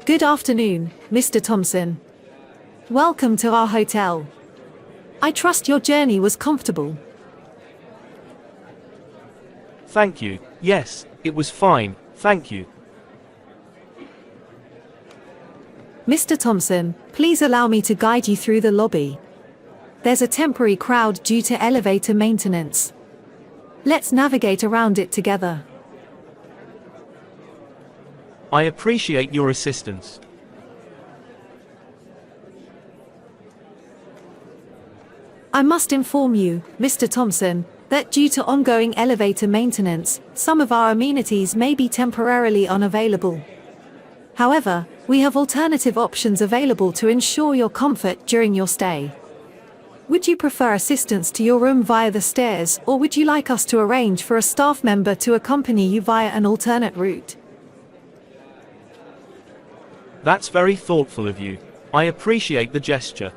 Good afternoon, Mr. Thompson. Welcome to our hotel. I trust your journey was comfortable. Thank you. Yes, it was fine, thank you. Mr. Thompson, please allow me to guide you through the lobby. There's a temporary crowd due to elevator maintenance. Let's navigate around it together. I appreciate your assistance. I must inform you, Mr. Thompson, that due to ongoing elevator maintenance, some of our amenities may be temporarily unavailable. However, we have alternative options available to ensure your comfort during your stay. Would you prefer assistance to your room via the stairs, or would you like us to arrange for a staff member to accompany you via an alternate route? That's very thoughtful of you. I appreciate the gesture.